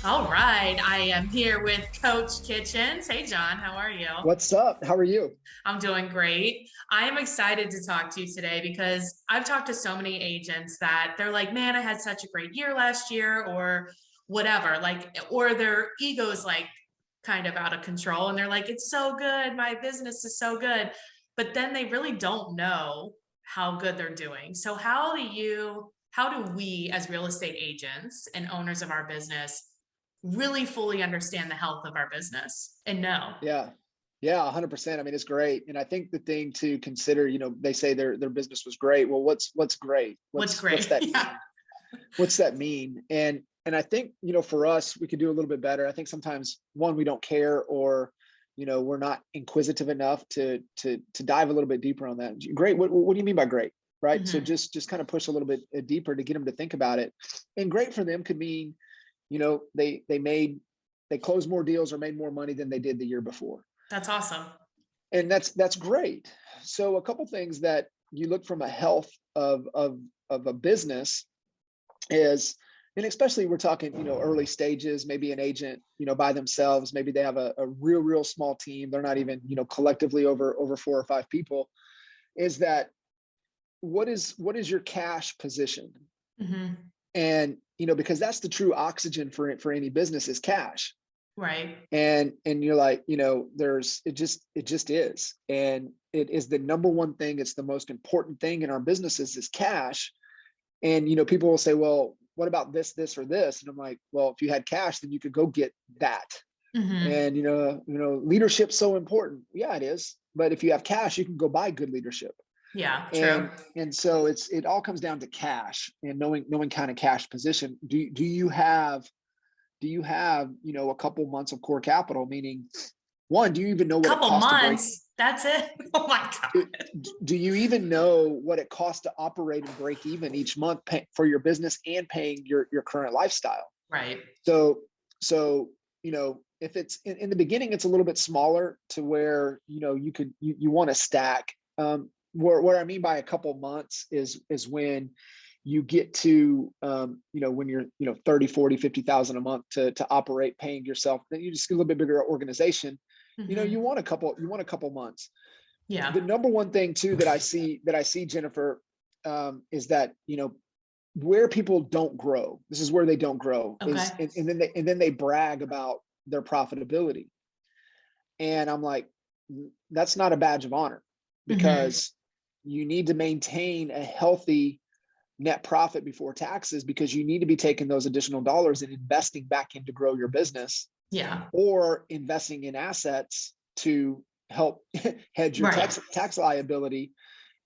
All right. I am here with Coach Kitchens. Hey, John, how are you? What's up? How are you? I'm doing great. I am excited to talk to you today because I've talked to so many agents that they're like, man, I had such a great year last year, or whatever, like, or their ego's like kind of out of control. And they're like, it's so good. My business is so good. But then they really don't know how good they're doing. So, how do we as real estate agents and owners of our business really fully understand the health of our business and know? Yeah. Yeah, 100%. I mean, it's great. And I think the thing to consider, they say their business was great. Well, what's great? What's What's great? that mean? Yeah. What's that mean? And I think, for us, we could do a little bit better. I think sometimes one, we don't care, or we're not inquisitive enough to dive a little bit deeper on that. Great. What do you mean by great? Right. So Hmm. just kind of push a little bit deeper to get them to think about it. And great for them could mean, they closed more deals or made more money than they did the year before. That's awesome. And that's great. So a couple things that you look from a health of a business is, and especially we're talking, early stages, maybe an agent, by themselves, maybe they have a real small team. They're not even, collectively over 4 or 5 people. Is that what is your cash position? Hmm. And, because that's the true oxygen for any business is cash. Right. And you're like, it just is. And it is the number one thing. It's the most important thing in our businesses is cash. And, people will say, well, what about this, or this? And I'm like, well, if you had cash, then you could go get that. Hmm. And, leadership's so important. Yeah, it is. But if you have cash, you can go buy good leadership. Yeah, true. And so it all comes down to cash and knowing kind of cash position. Do you have a couple months of core capital? Meaning, one, do you even know what it Couple costs to break? months. That's it. Oh my God. Do you even know what it costs to operate and break even each month for your business and paying your current lifestyle? Right. So if it's in the beginning, it's a little bit smaller to where you want to stack. What I mean by a couple months is when you get to when you're 30, 40, 50,000 a month to operate, paying yourself, then you just get a little bit bigger organization. Hmm. You want a couple months. Yeah. The number one thing too that I see, Jennifer, is that where people don't grow. This is where they don't grow. Okay. And then they brag about their profitability. And I'm like, that's not a badge of honor, Hmm. because you need to maintain a healthy net profit before taxes, because you need to be taking those additional dollars and investing back in to grow your business, Yeah. or investing in assets to help hedge your Right. tax liability,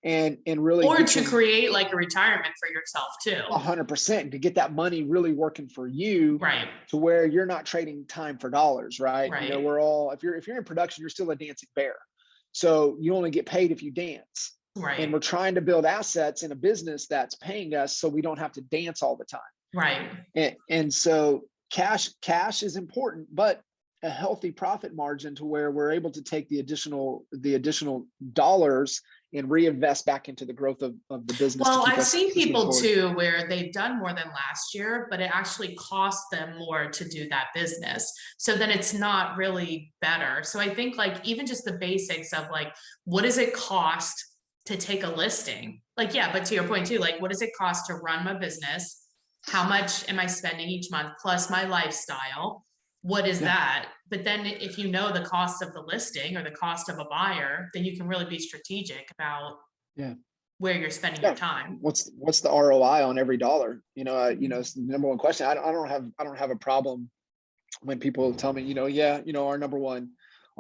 and really Or get to you create like a retirement for yourself too. 100% to get that money really working for you, Right. to where you're not trading time for dollars, right? Right. We're all, if you're in production, you're still a dancing bear. So you only get paid if you dance. And Right. we're trying to build assets in a business that's paying us so we don't have to dance all the time. Right. And so cash is important, but a healthy profit margin to where we're able to take the additional dollars and reinvest back into the growth of the business to Well, keep I've us seen pushing people forward. too where they've done more than last year, but it actually costs them more to do that business. So then it's not really better. So I think like even just the basics of like, what does it cost to take a listing? Like, yeah, but to your point too, like, what does it cost to run my business? How much am I spending each month plus my lifestyle? What is Yeah. that? But then if you know the cost of the listing or the cost of a buyer, then you can really be strategic about Yeah. where you're spending your Yeah. time. What's the ROI on every dollar? Mhm. It's the number one question. I don't have a problem when people tell me, yeah, our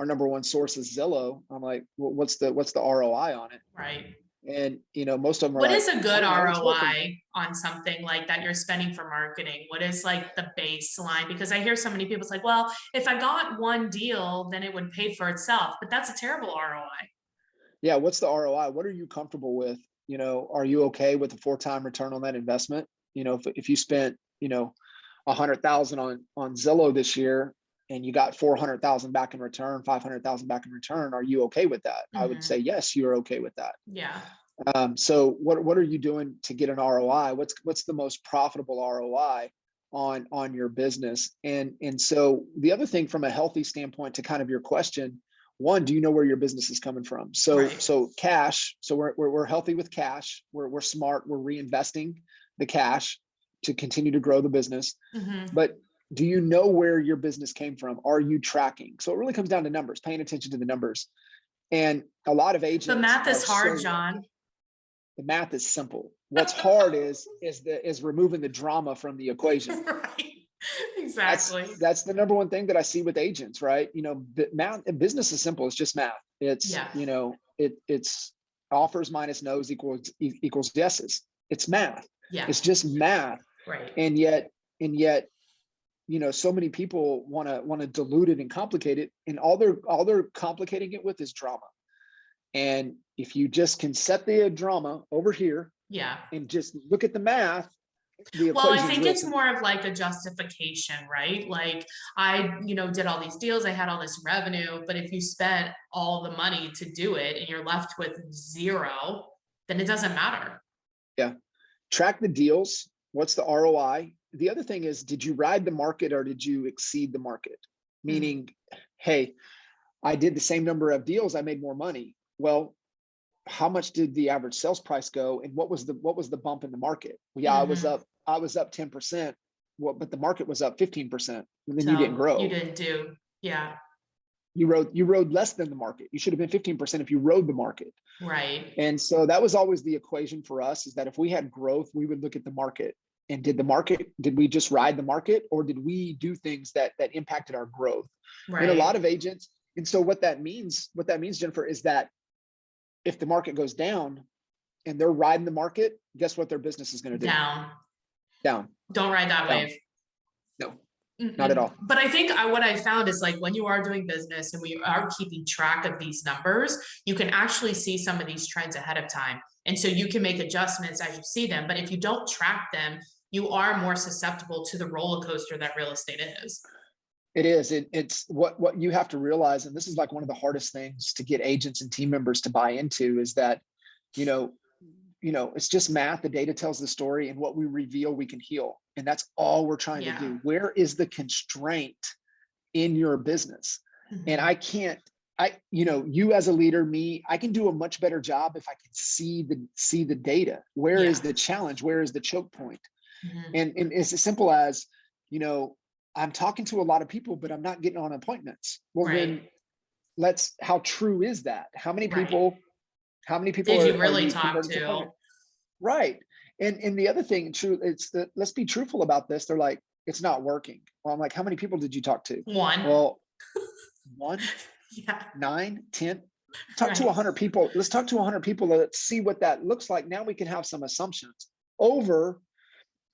number one source is Zillow. I'm like, well, what's the ROI on it? Right. And most of them are What is like, a I good don't know, it's working. ROI on something like that you're spending for marketing? What is like the baseline? Because I hear so many people say, well, if I got one deal, then it would pay for itself. But that's a terrible ROI. Yeah, what's the ROI? What are you comfortable with? Are you okay with a 4-time return on that investment? If you spent, 100,000 on Zillow this year, and you got 400,000 back in return, 500,000 back in return, are you okay with that? I would say Hmm. yes, you're okay with that. Yeah. So what are you doing to get an ROI? What's the most profitable ROI on your business. And so the other thing from a healthy standpoint to kind of your question, one, do you know where your business is coming from? So cash. So we're healthy with cash. We're smart. We're reinvesting the cash to continue to grow the business. But do you know where your business came from? Are you tracking? So it really comes down to numbers, paying attention to the numbers. And a lot of agents. The math is hard, John. The math is simple. What's hard is removing the drama from the equation. Right. Exactly. That's the number one thing that I see with agents, right? Math, business is simple. It's just math. It's, it's offers minus no's equals yeses. It's math. Yeah. It's just math. Right. And yet, so many people want to dilute it and complicate it, and all they're complicating it with is drama. And if you just can set the drama over here, and just look at the math, well, I think it's more of like a justification, right? Like I, did all these deals, I had all this revenue, but if you spent all the money to do it and you're left with zero, then it doesn't matter. Yeah. Track the deals. What's the ROI? The other thing is, did you ride the market or did you exceed the market? Meaning, hey, I did the same number of deals, I made more money. Well, how much did the average sales price go, and what was the bump in the market? Well, I was up 10%, but the market was up 15%, and then you didn't grow. You didn't do, You rode less than the market. You should have been 15% if you rode the market. Right. And so that was always the equation for us, is that if we had growth, we would look at the market. And did we just ride the market, or did we do things that impacted our growth? Right. And a lot of agents, and so what that means, Jennifer, is that if the market goes down and they're riding the market, guess what their business is going to do? Down. Don't ride that wave. No, not at all. But I think what I found is, like, when you are doing business and we are keeping track of these numbers, you can actually see some of these trends ahead of time. And so you can make adjustments as you see them. But if you don't track them, you are more susceptible to the roller coaster that real estate is. It is. It's what you have to realize, and this is like one of the hardest things to get agents and team members to buy into, is that, it's just math. The data tells the story, and what we reveal, we can heal. And that's all we're trying to do. Where is the constraint in your business? And you as a leader, I can do a much better job if I can see the data. Where is the challenge? Where is the choke point? And it's as simple as, I'm talking to a lot of people, but I'm not getting on appointments. Well, then how true is that? How many people did you really talk to? Right. And the other thing, let's be truthful about this. They're like, it's not working. Well, I'm like, how many people did you talk to? One. Well, one, 9, 10, talk to 100 people. Let's talk to 100 people. Let's see what that looks like. Now we can have some assumptions over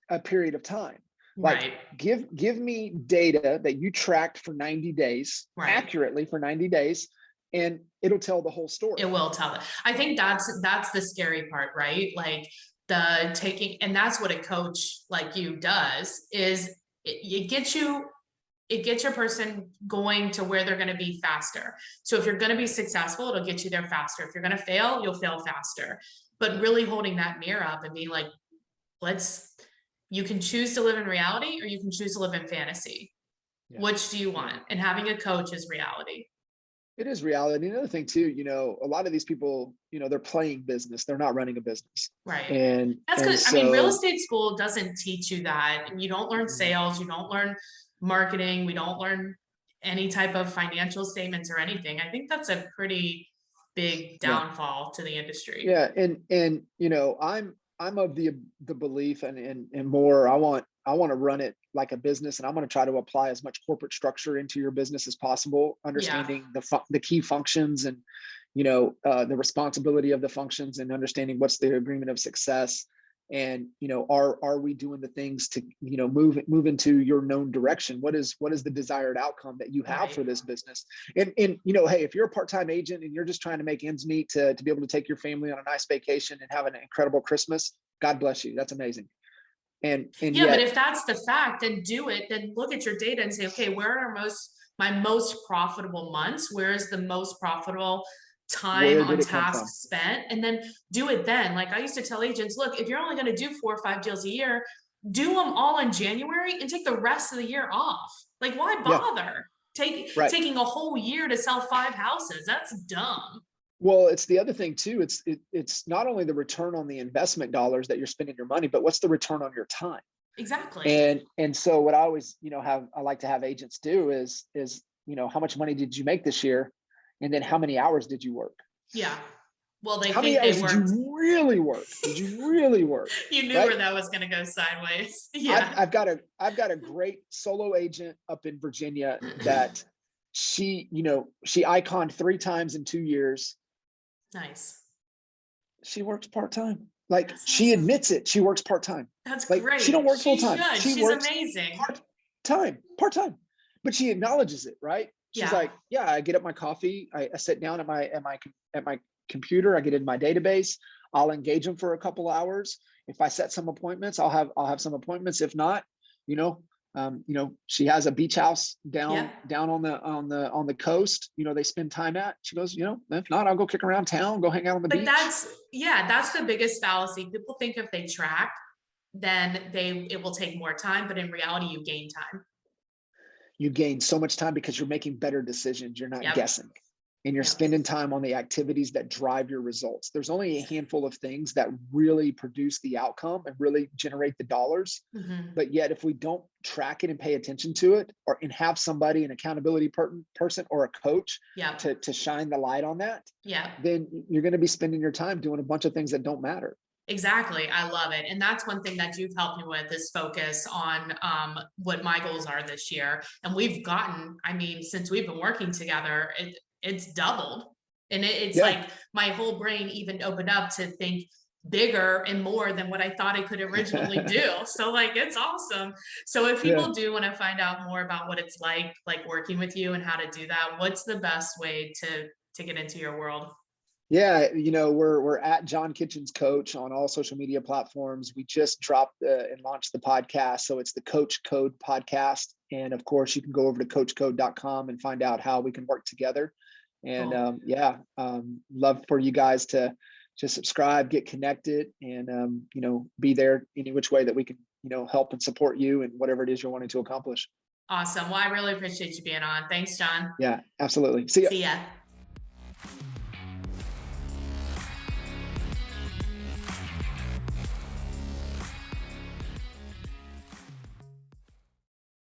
a period of time. Like, give me data that you tracked for 90 days, accurately for 90 days, and it'll tell the whole story. It will tell it. I think that's the scary part, right? Like the taking, and that's what a coach like you does, is it gets your person going to where they're going to be faster. So if you're going to be successful, it'll get you there faster. If you're going to fail, you'll fail faster. But really holding that mirror up and being like, you can choose to live in reality, or you can choose to live in fantasy. Which do you want? And having a coach is reality. It is reality. Another thing too, a lot of these people, they're playing business. They're not running a business. Right. And that's good. I mean, real estate school doesn't teach you that. You don't learn sales. You don't learn marketing. We don't learn any type of financial statements or anything. I think that's a pretty big downfall to the industry. Yeah. And I'm of the belief and more, I want to run it like a business, and I'm going to try to apply as much corporate structure into your business as possible, understanding the key functions and, the responsibility of the functions, and understanding what's the agreement of success. And, are we doing the things to, move into your known direction? What is the desired outcome that you have for this business? And, hey, if you're a part-time agent and you're just trying to make ends meet to be able to take your family on a nice vacation and have an incredible Christmas, God bless you. That's amazing. And yet, but if that's the fact, then do it. Then look at your data and say, okay, where are my most profitable months? Where is the most profitable time on tasks spent? And then do it then. Like I used to tell agents, look, if you're only going to do 4 or 5 deals a year, do them all in January and take the rest of the year off. Like, why bother taking a whole year to sell 5 houses? That's dumb. Well, it's the other thing too. It's not only the return on the investment dollars that you're spending your money, but what's the return on your time? Exactly. And so what I always, I like to have agents do is, how much money did you make this year? And then how many hours did you work? Yeah. Well, how many hours did you really work? Did you really work? You knew where that was going to go sideways. Yeah. I've got a great solo agent up in Virginia that she iconed 3 times in 2 years. Nice. She works part-time. Like, she admits it. She works part-time. That's like, great. She don't work full-time. She's works amazing. Part-time. But she acknowledges it, right? She's like, yeah, I get up my coffee. I sit down at my computer. I get in my database. I'll engage them for a couple hours. If I set some appointments, I'll have some appointments. If not, she has a beach house down on the coast. They spend time at. She goes, if not, I'll go kick around town, go hang out on the beach. That's the biggest fallacy. People think if they track, then it will take more time, but in reality, you gain time. You gain so much time because you're making better decisions. You're not guessing. And you're spending time on the activities that drive your results. There's only a handful of things that really produce the outcome and really generate the dollars. Mm-hmm. But yet, if we don't track it and pay attention to it, and have somebody, an accountability person or a coach to shine the light on that, then you're going to be spending your time doing a bunch of things that don't matter. Exactly. I love it. And that's one thing that you've helped me with, is focus on what my goals are this year. And we've gotten, since we've been working together, it's doubled. And it's like my whole brain even opened up to think bigger and more than what I thought I could originally do. So it's awesome. So if people do want to find out more about what it's like working with you and how to do that, what's the best way to get into your world? Yeah, we're at John Kitchen's Coach on all social media platforms. We just dropped and launched the podcast. So it's the CoachCode Podcast. And of course, you can go over to CoachCode.com and find out how we can work together. And love for you guys to subscribe, get connected, and be there any which way that we can help and support you and whatever it is you're wanting to accomplish. Awesome. Well, I really appreciate you being on. Thanks, John. Yeah, absolutely. See ya. See ya.